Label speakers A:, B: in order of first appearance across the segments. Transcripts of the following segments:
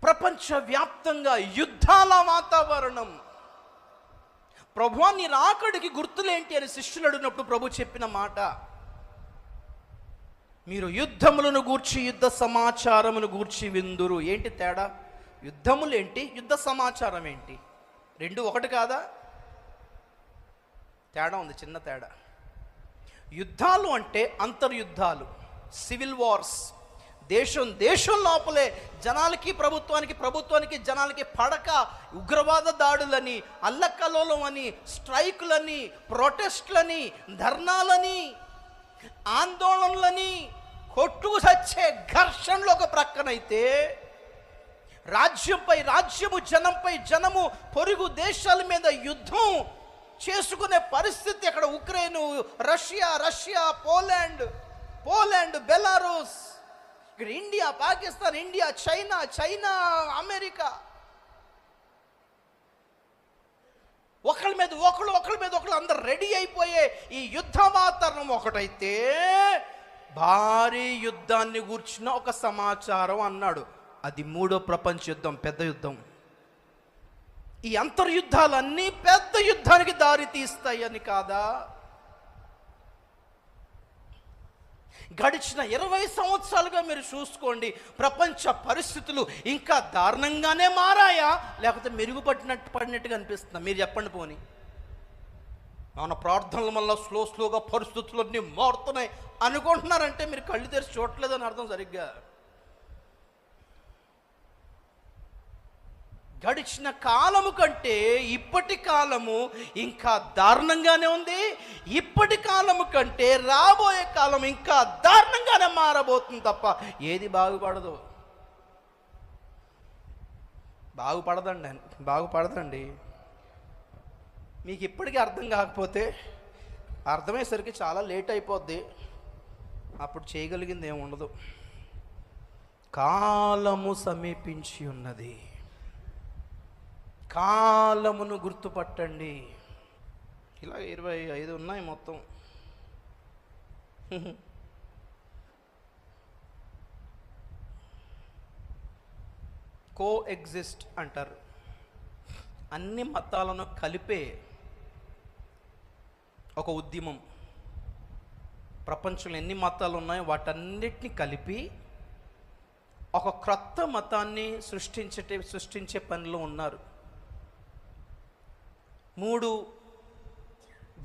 A: ప్రపంచవ్యాప్తంగా యుద్ధాల వాతావరణం. ప్రభువా నీ రాకడికి గుర్తులేంటి అని శిష్యులు అడిగినప్పుడు ప్రభు చెప్పిన మాట, మీరు యుద్ధములను గూర్చి యుద్ధ సమాచారమును గూర్చి విందురు. ఏంటి తేడా? యుద్ధములేంటి, యుద్ధ సమాచారం ఏంటి? రెండు ఒకటి కాదా? తేడా ఉంది, చిన్న తేడా. యుద్ధాలు అంటే అంతర్యుద్ధాలు, సివిల్ వార్స్. దేశం లోపలే జనాలకి ప్రభుత్వానికి జనాలకి పడక ఉగ్రవాద దాడులని, అల్లకల్లోలం అని, స్ట్రైకులని, ప్రొటెస్ట్లని, ధర్నాలని, ఆందోళనలని, కొట్టుకు చచ్చే ఘర్షణలు ఒక ప్రక్కనైతే, రాజ్యంపై రాజ్యము, జనంపై జనము, పొరుగు దేశాల మీద యుద్ధం చేసుకునే పరిస్థితి అక్కడ. ఉక్రెయిన్, రష్యా, పోలాండ్, బెలారూస్, ఇక్కడ India, Pakistan, India, China, America. ఒకళ్ళ మీద ఒకళ్ళు అందరు రెడీ అయిపోయే ఈ యుద్ధ వాతావరణం ఒకటైతే, భారీ యుద్ధాన్ని గూర్చిన ఒక సమాచారం అన్నాడు. అది మూడో ప్రపంచ యుద్ధం, పెద్ద యుద్ధం. ఈ అంతర్యుద్ధాలన్నీ పెద్ద యుద్ధానికి దారి తీస్తాయని కాదా? గడిచిన 20 సంవత్సరాలుగా మీరు చూసుకోండి, ప్రపంచ పరిస్థితులు ఇంకా దారుణంగానే మారాయా, లేకపోతే పడినట్టుగా అనిపిస్తుందా? మీరు చెప్పండి. పోని మన ప్రార్థనల వల్ల స్లోగా పరిస్థితులన్నీ మారుతున్నాయి అనుకుంటున్నారంటే మీరు కళ్ళు తెరిచి చూడలేదని అర్థం. సరిగ్గా గడిచిన కాలము కంటే ఇప్పటి కాలము ఇంకా దారుణంగానే ఉంది. ఇప్పటి కాలము కంటే రాబోయే కాలం ఇంకా దారుణంగానే మారబోతుంది తప్ప ఏది బాగుపడదండి. మీకు ఇప్పటికీ అర్థం కాకపోతే అర్థమయ్యేసరికి చాలా లేట్ అయిపోద్ది. అప్పుడు చేయగలిగింది ఏముండదు. కాలము సమీపించి ఉన్నది. కాలమును గుర్తుపట్టండి. ఇలా 25 ఉన్నాయి మొత్తం. కో ఎగ్జిస్ట్ అంటారు. అన్ని మతాలను కలిపే ఒక ఉద్యమం. ప్రపంచంలో ఎన్ని మతాలు ఉన్నాయో వాటన్నిటిని కలిపి ఒక క్రొత్త మతాన్ని సృష్టించే పనిలో ఉన్నారు. 3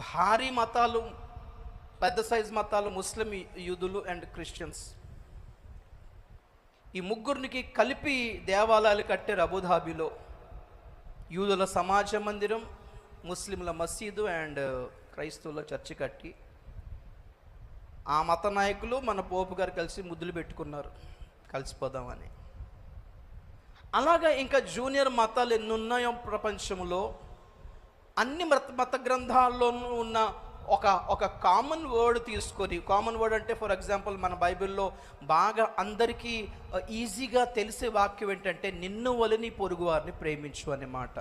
A: భారీ మతాలు, పెద్ద సైజు మతాలు, ముస్లిం, యూదులు అండ్ క్రిస్టియన్స్. ఈ ముగ్గురికి కలిపి దేవాలయాలు కట్టారు అబుధాబిలో. యూదుల సమాజ మందిరం, ముస్లింల మసీదు అండ్ క్రైస్తవుల చర్చి కట్టి ఆ మత నాయకులు మన పోపు గారు కలిసి ముద్దులు పెట్టుకున్నారు కలిసిపోదామని. అలాగా ఇంకా జూనియర్ మతాలు ఎన్ని ఉన్నాయో ప్రపంచంలో, అన్ని మత గ్రంథాల్లోనూ ఉన్న ఒక కామన్ వర్డ్ తీసుకొని, కామన్ వర్డ్ అంటే ఫర్ ఎగ్జాంపుల్ మన బైబిల్లో బాగా అందరికీ ఈజీగా తెలిసే వాక్యం ఏంటంటే, నిన్ను వలని పొరుగు వారిని ప్రేమించు అనే మాట.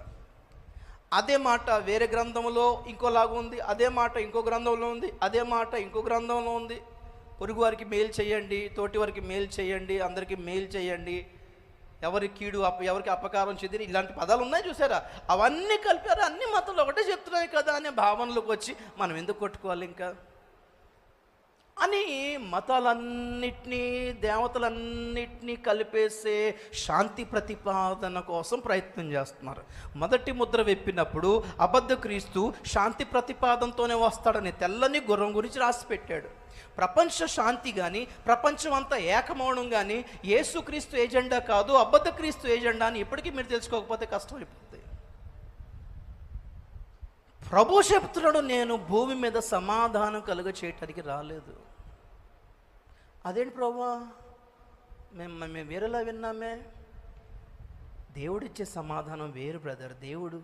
A: అదే మాట వేరే గ్రంథంలో ఇంకోలాగా ఉంది, అదే మాట ఇంకో గ్రంథంలో ఉంది, అదే మాట ఇంకో గ్రంథంలో ఉంది. పొరుగు వారికి మేలు చేయండి, తోటి వారికి మేలు చేయండి, అందరికీ మేలు చేయండి, ఎవరికి అపకారం చెంది, ఇలాంటి పదాలు ఉన్నాయి చూసారా. అవన్నీ కలిపారు. అన్ని మతాలు ఒకటే చెప్తున్నాయి కదా అనే భావనలోకి వచ్చి మనం ఎందుకు కొట్టుకోవాలి ఇంకా అని మతాలన్నిటినీ, దేవతలన్నిటినీ కలిపేసే శాంతి ప్రతిపాదన కోసం ప్రయత్నం చేస్తున్నారు. మొదటి ముద్ర విప్పినప్పుడు అబద్ధ క్రీస్తు శాంతి ప్రతిపాదనతోనే వస్తాడని తెల్లని గుర్రం గురించి రాసి పెట్టాడు. ప్రపంచ శాంతి కానీ, ప్రపంచం అంతా ఏకమౌనం కానీ యేసుక్రీస్తు ఏజెండా కాదు, అబద్ధ క్రీస్తు ఏజెండా అని ఇప్పటికీ మీరు తెలుసుకోకపోతే కష్టమైపోతుంది. ప్రభు చెప్తున్నాడు, నేను భూమి మీద సమాధానం కలుగ చేయటానికి రాలేదు. అదేంటి ప్రభువా, మేము వేరేలా విన్నామే. దేవుడిచ్చే సమాధానం వేరు బ్రదర్. దేవుడు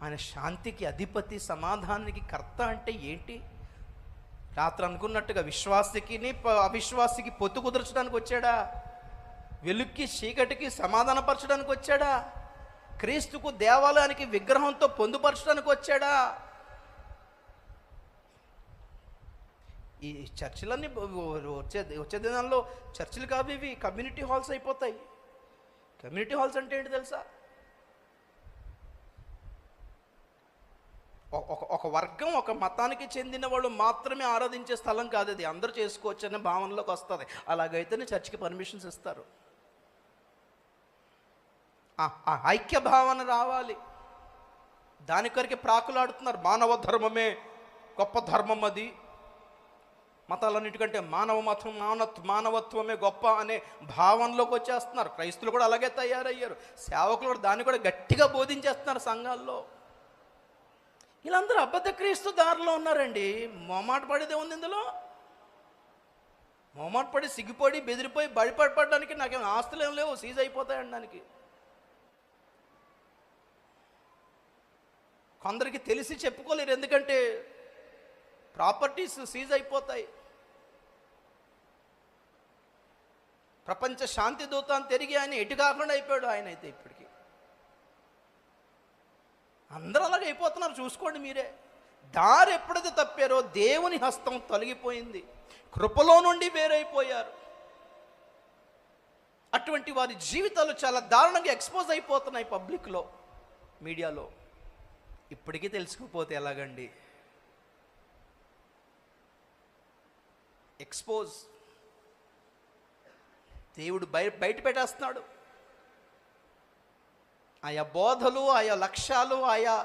A: ఆయన శాంతికి అధిపతి, సమాధానానికి కర్త అంటే ఏంటి? రాత్రి అనుకున్నట్టుగా విశ్వాసికి అవిశ్వాసికి పొత్తు కుదర్చడానికి వచ్చాడా? వెలుక్కి చీకటికి సమాధానపరచడానికి వచ్చాడా? క్రీస్తుకు దేవాలయానికి విగ్రహంతో పొందుపరచడానికి వచ్చాడా? ఈ చర్చిలన్నీ వచ్చే దినాల్లో చర్చిలు కావు, ఇవి కమ్యూనిటీ హాల్స్ అయిపోతాయి. కమ్యూనిటీ హాల్స్ అంటే ఏంటి తెలుసా? ఒక వర్గం, ఒక మతానికి చెందిన వాళ్ళు మాత్రమే ఆరాధించే స్థలం కాదు అది, అందరూ చేసుకోవచ్చు అనే భావనలోకి వస్తుంది. అలాగైతేనే చర్చికి పర్మిషన్స్ ఇస్తారు. ఐక్య భావన రావాలి. దాని కొరకే ప్రాకులాడుతున్నారు. మానవ ధర్మమే గొప్ప ధర్మం, అది మతాలన్నిటికంటే మానవత్వమే గొప్ప అనే భావనలోకి వచ్చేస్తున్నారు. క్రైస్తువులు కూడా అలాగే తయారయ్యారు. సేవకులు కూడా దాన్ని కూడా గట్టిగా బోధించేస్తున్నారు సంఘాల్లో. వీళ్ళందరూ అబద్ధ క్రీస్తు దారిలో ఉన్నారండి. మొమాట పడేదే ఉంది ఇందులో. మొమాట పడి, సిగ్గిపడి, బెదిరిపోయి, బడిపడడానికి నాకేం ఆస్తులు ఏం లేవు, సీజ్ అయిపోతాయి అనడానికి. కొందరికి తెలిసి చెప్పుకోలేరు, ఎందుకంటే ప్రాపర్టీస్ సీజ్ అయిపోతాయి. ప్రపంచ శాంతి దూత అని తిరిగి ఆయన ఎటు కాకుండా అయిపోయాడు. ఆయన అయితే ఇప్పటికీ అందరూ అలాగే అయిపోతున్నారు. చూసుకోండి మీరే. దారి ఎప్పుడైతే తప్పారో దేవుని హస్తం తొలగిపోయింది, కృపలో నుండి వేరైపోయారు. అటువంటి వారి జీవితాలు చాలా దారుణంగా ఎక్స్పోజ్ అయిపోతున్నాయి పబ్లిక్లో, మీడియాలో. ఇప్పటికీ తెలుసుకోకపోతే ఎలాగండి? ఎక్స్పోజ్. దేవుడు బయట పెట్టేస్తున్నాడు. ఆయా బోధలు, ఆయా లక్ష్యాలు, ఆయా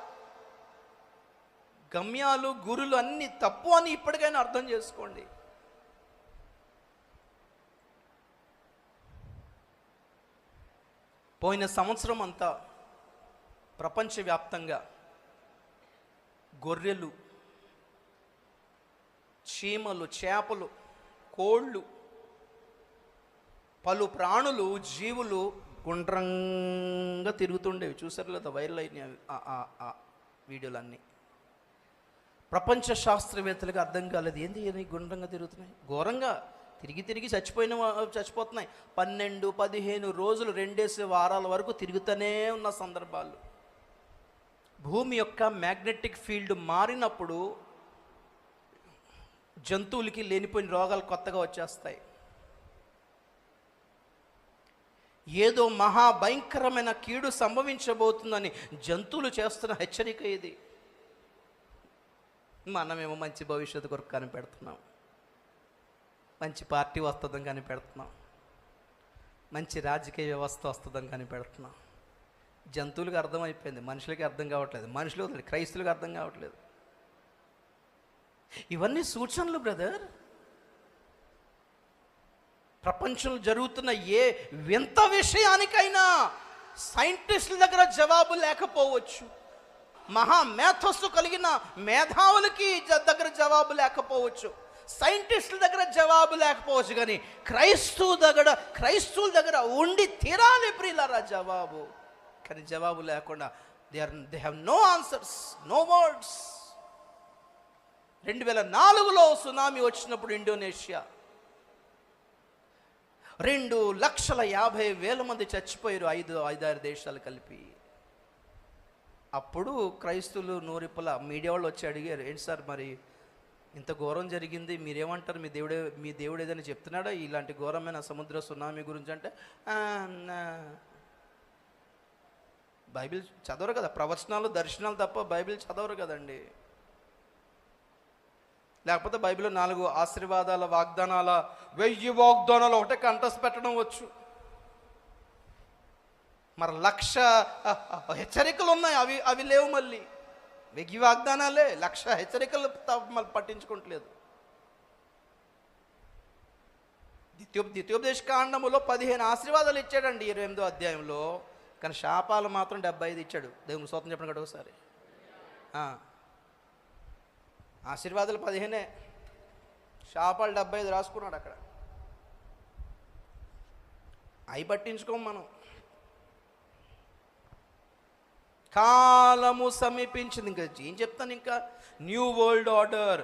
A: గమ్యాలు, గురులు అన్నీ తప్పు అని ఇప్పటికైనా అర్థం చేసుకోండి. పోయిన సంవత్సరం అంతా ప్రపంచవ్యాప్తంగా గొర్రెలు, చీమలు, చేపలు, కోళ్ళు, పలు ప్రాణులు, జీవులు గుండ్రంగా తిరుగుతుండేవి. చూసారు లేదా? వైరల్ అయినాయి ఆ వీడియోలన్నీ. ప్రపంచ శాస్త్రవేత్తలకు అర్థం కాలేదు, ఏంది గుండ్రంగా తిరుగుతున్నాయి, ఘోరంగా తిరిగి చచ్చిపోతున్నాయి. 12-15 రోజులు, 2 వారాల వరకు తిరుగుతూనే ఉన్న సందర్భాలు. భూమి యొక్క మ్యాగ్నెటిక్ ఫీల్డ్ మారినప్పుడు జంతువులకి లేనిపోయిన రోగాలు కొత్తగా వచ్చేస్తాయి. ఏదో మహాభయంకరమైన కీడు సంభవించబోతుందని జంతువులు చేస్తున్న హెచ్చరిక ఇది. మనమేమో మంచి భవిష్యత్తు కొరకు కనిపెడుతున్నాం, మంచి పార్టీ వస్తుందని కనిపెడుతున్నాం, మంచి రాజకీయ వ్యవస్థ వస్తుందని కనిపెడుతున్నాం. జంతువులకు అర్థమైపోయింది, మనుషులకి అర్థం కావట్లేదు. మనుషులు క్రైస్తువులకు అర్థం కావట్లేదు. ఇవన్నీ సూచనలు బ్రదర్. ప్రపంచంలో జరుగుతున్న ఏ వింత విషయానికైనా సైంటిస్టుల దగ్గర జవాబు లేకపోవచ్చు, మేధస్సు కలిగిన మేధావులకి దగ్గర జవాబు లేకపోవచ్చు, సైంటిస్టుల దగ్గర జవాబు లేకపోవచ్చు, కానీ క్రైస్తవుల దగ్గర ఉండి తీరాలి ప్రియులారా జవాబు. కానీ జవాబు లేకుండా they have no answers, no words. 2004లో సునామీ వచ్చినప్పుడు ఇండోనేషియా 2,50,000 మంది చచ్చిపోయారు, 5-6 దేశాలు కలిపి. అప్పుడు క్రైస్తువులు నోరిప్పల మీడియా వాళ్ళు వచ్చి అడిగారు, ఏంటి సార్ మరి ఇంత ఘోరం జరిగింది, మీరేమంటారు, మీ దేవుడు ఏదైనా చెప్తున్నాడా ఇలాంటి ఘోరమైన సముద్ర సునామీ గురించి? అంటే బైబిల్ చదవరు కదా, ప్రవచనాలు, దర్శనాలు తప్ప బైబిల్ చదవరు కదండి. లేకపోతే బైబిల్లో 4 ఆశీర్వాదాల, వాగ్దానాల 1000 వాగ్దానాలు ఒకటే కంటస్ పెట్టడం వచ్చు. మరి 1,00,000 హెచ్చరికలు ఉన్నాయి, అవి లేవు. మళ్ళీ 1000 వాగ్దానాలే, 1,00,000 హెచ్చరికలు మళ్ళీ పట్టించుకోవట్లేదు. ద్వితీయోపదేశ కాండములో 15 ఆశీర్వాదాలు ఇచ్చాడండి 28వ అధ్యాయంలో, కానీ శాపాలు మాత్రం 75 ఇచ్చాడు. దేవుని స్తోత్రం చెప్పండి కదా ఒకసారి. ఆశీర్వాదాలు 15, శాపాలు 75 రాసుకున్నాడు అక్కడ. అవి పట్టించుకోం మనం. కాలము సమీపించింది. ఇంకా ఏం చెప్తాను, ఇంకా న్యూ వరల్డ్ ఆర్డర్,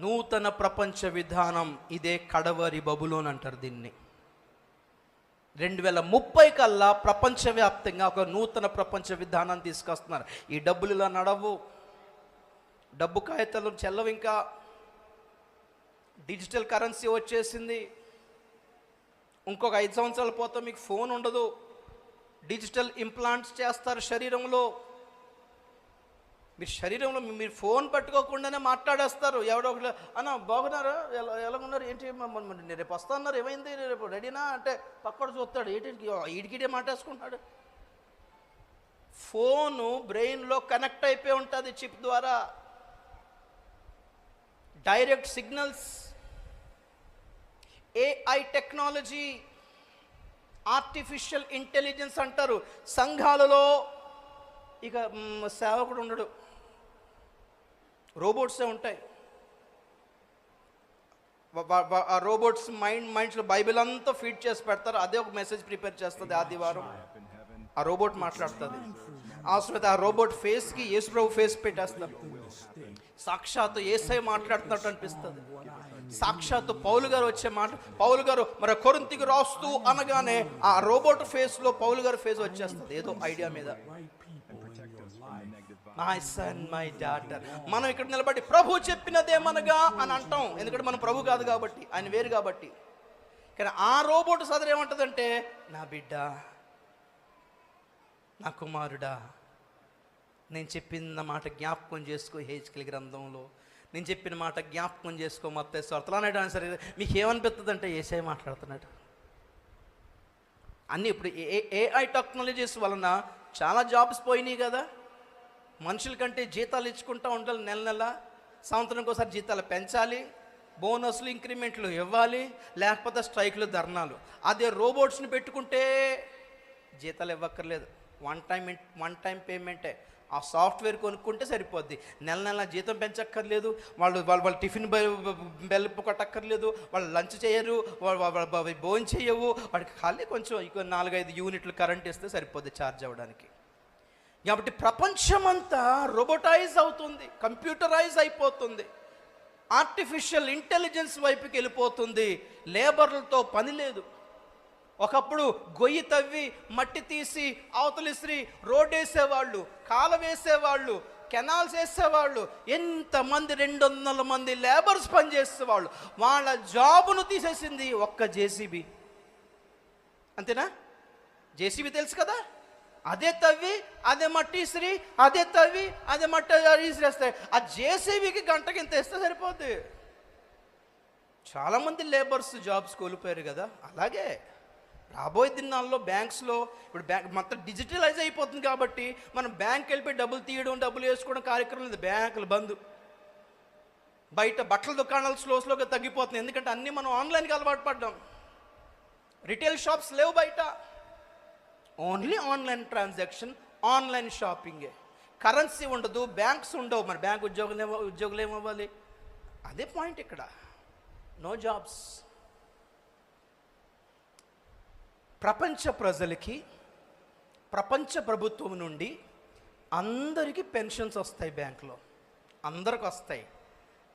A: నూతన ప్రపంచ విధానం, ఇదే కడవరి బబులోన్ అంటారు దీన్ని. 2030 కల్లా ప్రపంచవ్యాప్తంగా ఒక నూతన ప్రపంచ విధానాన్ని తీసుకొస్తున్నారు. ఈ డబ్బులు ఇలా నడవు, డబ్బు కాగితాలు చెల్లవు, ఇంకా డిజిటల్ కరెన్సీ వచ్చేసింది. ఇంకొక 5 సంవత్సరాల పోతే మీకు ఫోన్ ఉండదు, డిజిటల్ ఇంప్లాంట్స్ చేస్తారు శరీరంలో. మీరు శరీరంలో మీరు ఫోన్ పట్టుకోకుండానే మాట్లాడేస్తారు. ఎవడో ఒకటి అన్న బాగున్నారా, ఎలాగున్నారు, ఏంటి రేపు వస్తా అన్నారు, ఏమైంది, రేపు రెడీనా అంటే పక్కడు చూస్తాడు, ఏంటి ఈడికిడే మాట్లాడుకుంటున్నాడు. ఫోను బ్రెయిన్లో కనెక్ట్ అయిపోయి ఉంటుంది చిప్ ద్వారా. Direct signals, AI technology, artificial intelligence అంటారు. సంఘాలలో ఇక సేవకుడు ఉండడు, రోబోట్సే ఉంటాయి. ఆ రోబోట్స్ మైండ్స్లో బైబిల్ అంతా ఫీడ్ చేసి పెడతారు. అదే ఒక మెసేజ్ ప్రిపేర్ చేస్తుంది ఆదివారం. ఆ రోబోట్ మాట్లాడుతుంది. అవసరమైతే ఆ రోబోట్ ఫేస్కి యేసు ప్రభు ఫేస్ పెట్టేస్తారు. సాక్షాత్తు యేసయ్య మాట్లాడుతున్నట్టు అనిపిస్తుంది. సాక్షాత్తు పౌలు గారు వచ్చే మాట, పౌలు గారు మరి కొరింథీకి రాస్తూ అనగానే ఆ రోబోట్ ఫేస్లో పౌలు గారు ఫేస్ వచ్చేస్తుంది ఏదో ఐడియా మీద. My son, my daughter. మనం ఇక్కడ నిలబడి ప్రభు చెప్పినదేమనగా అని అంటాం, ఎందుకంటే మనం ప్రభు కాదు కాబట్టి, ఆయన వేరు కాబట్టి. కానీ ఆ రోబోట్ సదరు ఏమంటుందంటే, నా బిడ్డ, నా కుమారుడా, నేను చెప్పిన మాట జ్ఞాపకం చేసుకో. హెజ్కేలు గ్రంథంలో నేను చెప్పిన మాట జ్ఞాపకం చేసుకో. మత్తయి సువార్తలో అన్నాడు. సరే మీకు ఏమనిపిస్తుంది అంటే యేసయ్య మాట్లాడుతున్నాడు. అన్నీ ఇప్పుడు ఏఐ టెక్నాలజీస్ వలన చాలా జాబ్స్ పోయినాయి కదా. మనుషుల కంటే జీతాలు ఇచ్చుకుంటూ ఉండాలి, నెల నెల సంవత్సరానికి ఒకసారి జీతాలు పెంచాలి, బోనస్లు ఇంక్రిమెంట్లు ఇవ్వాలి, లేకపోతే స్ట్రైక్లు ధర్నాలు. అదే రోబోట్స్ని పెట్టుకుంటే జీతాలు ఇవ్వక్కర్లేదు, వన్ టైం పేమెంటే. ఆ సాఫ్ట్వేర్ కొనుక్కుంటే సరిపోద్ది. నెల నెల జీతం పెంచక్కర్లేదు, వాళ్ళు టిఫిన్ బెల్ కొట్టక్కర్లేదు, వాళ్ళు లంచ్ చేయరు, వాళ్ళు భోజనం చేయవు, వాడికి ఖాళీ కొంచెం 4-5 యూనిట్లు కరెంట్ ఇస్తే సరిపోద్ది ఛార్జ్ అవ్వడానికి. కాబట్టి ప్రపంచమంతా రోబోటైజ్ అవుతుంది, కంప్యూటరైజ్ అయిపోతుంది, ఆర్టిఫిషియల్ ఇంటెలిజెన్స్ వైపుకి వెళ్ళిపోతుంది. లేబర్లతో పని లేదు. ఒకప్పుడు గొయ్యి తవ్వి మట్టి తీసి అవతలిసి రోడ్ వేసేవాళ్ళు, కాల వేసేవాళ్ళు, కెనాల్స్ వేసేవాళ్ళు. ఎంతమంది 200 మంది లేబర్స్ పనిచేసేవాళ్ళు. వాళ్ళ జాబును తీసేసింది ఒక్క జేసీబీ. అంతేనా? జేసీబీ తెలుసు కదా, అదే తవ్వి అదే మట్టి ఇసిరి, అదే తవ్వి అదే మట్టి ఇసిరేస్తాయి. ఆ జేసీబీకి గంటకి ఇంత ఇస్తే సరిపోద్ది. చాలామంది లేబర్స్ జాబ్స్ కోల్పోయారు కదా. అలాగే రాబోయే దినాల్లో బ్యాంక్స్లో ఇప్పుడు మొత్తం డిజిటలైజ్ అయిపోతుంది కాబట్టి మనం బ్యాంక్ వెళ్ళిపోయి డబ్బులు తీయడం, డబ్బులు వేసుకోవడం కార్యక్రమం లేదు. బ్యాంకులు బంద్. బయట బట్టల దుకాణాలు స్లోగా తగ్గిపోతుంది, ఎందుకంటే అన్నీ మనం ఆన్లైన్కి అలవాటు పడ్డాం. రిటైల్ షాప్స్ లేవు బయట, ఓన్లీ ఆన్లైన్ ట్రాన్సాక్షన్, ఆన్లైన్ షాపింగే. కరెన్సీ ఉండదు, బ్యాంక్స్ ఉండవు. మరి బ్యాంక్ ఉద్యోగులు ఏమవ్వాలి? అదే పాయింట్ ఇక్కడ. No jobs. ప్రపంచ ప్రజలకి ప్రపంచ ప్రభుత్వం నుండి అందరికీ పెన్షన్స్ వస్తాయి, బ్యాంకులో అందరికి వస్తాయి.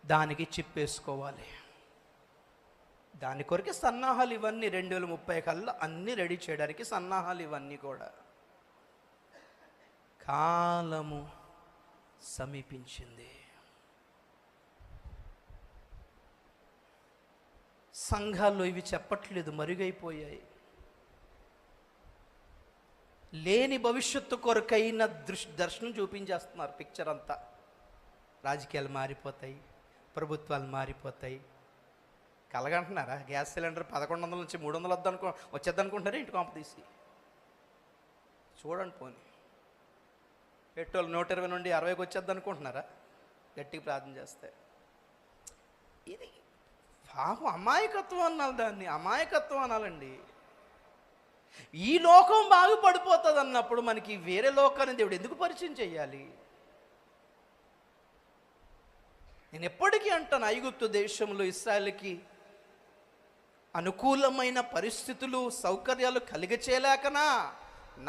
A: దానికి చిప్ వేసుకోవాలి. దాని కొరకే సన్నాహాలు ఇవన్నీ. 2030 కల్లా అన్నీ రెడీ చేయడానికి సన్నాహాలు ఇవన్నీ కూడా. కాలము సమీపించింది. సంఘాల్లో ఇవి చెప్పట్లేదు, మరుగైపోయాయి. లేని భవిష్యత్తు కొరకైన దర్శనం చూపించేస్తున్నారు. పిక్చర్ అంతా రాజకీయాలు మారిపోతాయి, ప్రభుత్వాలు మారిపోతాయి. కలగంటున్నారా? గ్యాస్ సిలిండర్ 1100 నుంచి 300 వచ్చేద్దనుకుంటున్నారా? ఇంటి కొంప తీసి చూడండి. పోనీ పెట్రోల్ 120 నుండి 60కి వచ్చేద్దనుకుంటున్నారా? గట్టిగా ప్రార్థన చేస్తే. ఇది పాపం అమాయకత్వం అనాలి, దాన్ని అమాయకత్వం అనాలండి. ఈ లోకం బాగుపడిపోతుంది అన్నప్పుడు మనకి వేరే లోకాన్ని దేవుడు ఎందుకు పరిచయం చేయాలి? నేను ఎప్పటికీ అంటాను, ఐగుప్తు దేశంలో ఇశ్రాయేలుకి అనుకూలమైన పరిస్థితులు, సౌకర్యాలు కలిగచేయలేకనా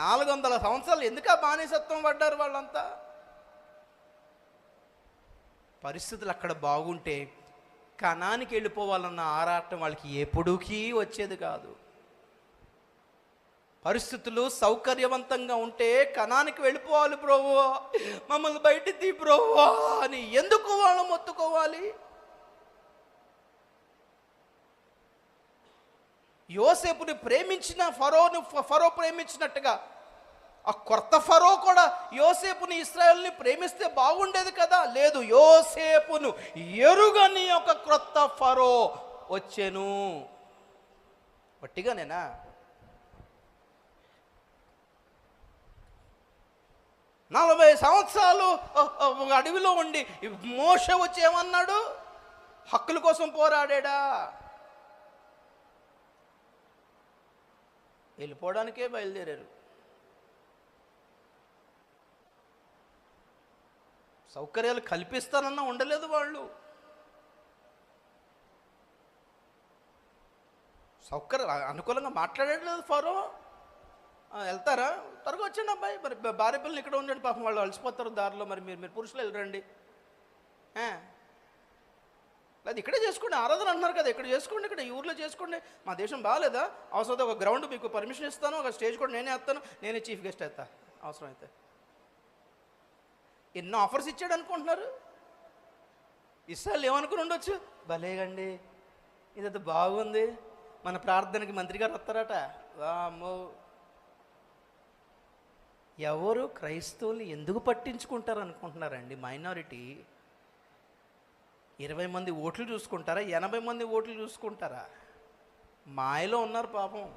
A: 400 సంవత్సరాలు ఎందుకు బానిసత్వం పడ్డారు వాళ్ళంతా? పరిస్థితులు అక్కడ బాగుంటే కనానికి వెళ్ళిపోవాలన్న ఆరాటం వాళ్ళకి ఎప్పుడూకి వచ్చేది కాదు. పరిస్థితులు సౌకర్యవంతంగా ఉంటే కనానికి వెళ్ళిపోవాలి ప్రభువా, మమ్మల్ని బయట తీ ప్రభువా అని ఎందుకు వాళ్ళు మొత్తుకోవాలి? యోసేపుని ప్రేమించిన ఫరో ప్రేమించినట్టుగా ఆ కొత్త ఫరో కూడా యోసేపుని ఇశ్రాయేలుని ప్రేమిస్తే బాగుండేది కదా, లేదు, యోసేపును ఎరుగని ఒక క్రొత్త ఫరో వచ్చెను. వట్టిగానేనా? నలభై సంవత్సరాలు అడవిలో ఉండి మోషే వచ్చి ఏమన్నాడు? హక్కుల కోసం పోరాడా. వెళ్ళిపోవడానికే బయలుదేరారు. సౌకర్యాలు కల్పిస్తానన్నా ఉండలేదు వాళ్ళు. అనుకూలంగా మాట్లాడలేదు ఫరో. వెళ్తారా? త్వరగా వచ్చండి అబ్బాయి, మరి భార్య పిల్లలు ఇక్కడ ఉండండి, పాపం వాళ్ళు అలసిపోతారు దారిలో, మరి మీరు పురుషులు వెళ్ళరండి, లేదు ఇక్కడే చేసుకోండి, ఆరాధన అంటున్నారు కదా, ఇక్కడ చేసుకోండి, ఇక్కడ ఈ ఊర్లో చేసుకోండి, మా దేశం బాగాలేదా? అవసరం ఒక గ్రౌండ్ మీకు పర్మిషన్ ఇస్తాను, ఒక స్టేజ్ కూడా నేనే వేస్తాను, నేనే చీఫ్ గెస్ట్ వేస్తా అవసరం అయితే. ఎన్నో ఆఫర్స్ ఇచ్చాడు అనుకుంటున్నారు. ఇస్రాయేల్ ఏమనుకుని ఉండొచ్చు? భలేగండి, ఇదంతా బాగుంది, మన ప్రార్థనకి మంత్రి గారు వస్తారట. వామ్మో, ఎవరు క్రైస్తవులు ఎందుకు పట్టించుకుంటారు అనుకుంటున్నారండి? మైనారిటీ 20 మంది ఓట్లు చూసుకుంటారా, 80 మంది ఓట్లు చూసుకుంటారా? మాయలో ఉన్నారు పాపం,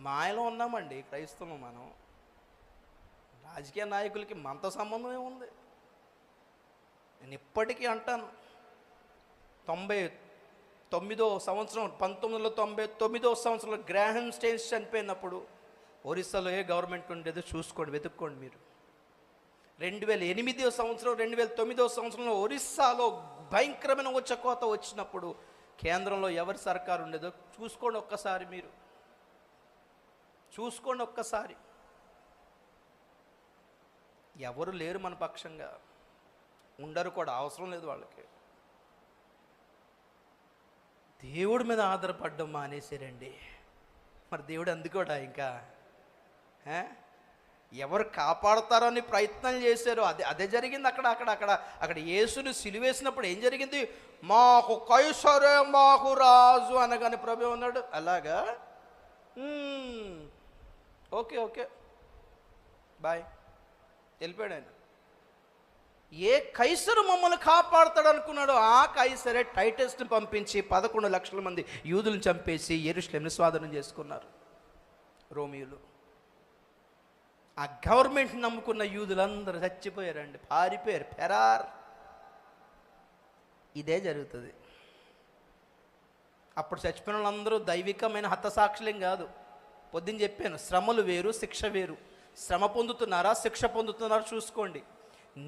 A: మాయలో ఉన్నామండి క్రైస్తవం మనం. రాజకీయ నాయకులకి మనతో సంబంధం ఏముంది? నేను ఇప్పటికీ అంటాను, 99వ సంవత్సరం 1999వ సంవత్సరంలో గ్రాహం స్టెయిన్స్ చనిపోయినప్పుడు ఒరిస్సాలో ఏ గవర్నమెంట్ ఉండేదో చూసుకోండి, వెతుక్కోండి మీరు. 2008వ సంవత్సరం 2009వ సంవత్సరంలో ఒరిస్సాలో భయంకరమైన ఉచ్చకోత వచ్చినప్పుడు కేంద్రంలో ఎవరి సర్కారు ఉండేదో చూసుకోండి ఒక్కసారి, మీరు చూసుకోండి ఒక్కసారి. ఎవరు లేరు మన పక్షంగా, ఉండరు కూడా, అవసరం లేదు వాళ్ళకి. దేవుడి మీద ఆధారపడడం మానేసారండి. మరి దేవుడు అందుకోడా ఇంకా? ఎవరు కాపాడతారని ప్రయత్నం చేశారు, అదే జరిగింది అక్కడ యేసుని సిలువేసినప్పుడు ఏం జరిగింది? మాకు కైసరే మాకు రాజు అనగానే ప్రభు ఉన్నాడు, అలాగా ఓకే బాయ్, వెళ్ళిపోయాడు ఆయన. ఏ కైసరు మమ్మల్ని కాపాడుతాడు అనుకున్నాడో ఆ కైసరే టైటస్ని పంపించి 11 లక్షల మంది యూదులను చంపేసి యెరూషలేమును స్వాధీనం చేసుకున్నారు రోమియోలు. ఆ గవర్నమెంట్ నమ్ముకున్న యూదులందరూ చచ్చిపోయారండి, పారిపోయారు, ఫెరార్. ఇదే జరుగుతుంది. అప్పుడు చచ్చిపోయిన వాళ్ళందరూ దైవికమైన హతసాక్షులేం కాదు. పొద్దున్న చెప్పాను, శ్రమలు వేరు, శిక్ష వేరు. శ్రమ పొందుతున్నారా, శిక్ష పొందుతున్నారా చూసుకోండి.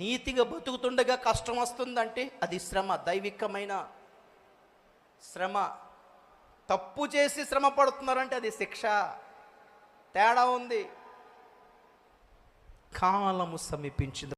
A: నీతిగా బతుకుతుండగా కష్టం వస్తుందంటే అది శ్రమ, దైవికమైన శ్రమ. తప్పు చేసి శ్రమ పడుతున్నారంటే అది శిక్ష. తేడా ఉంది. కాలము సమీపించింది.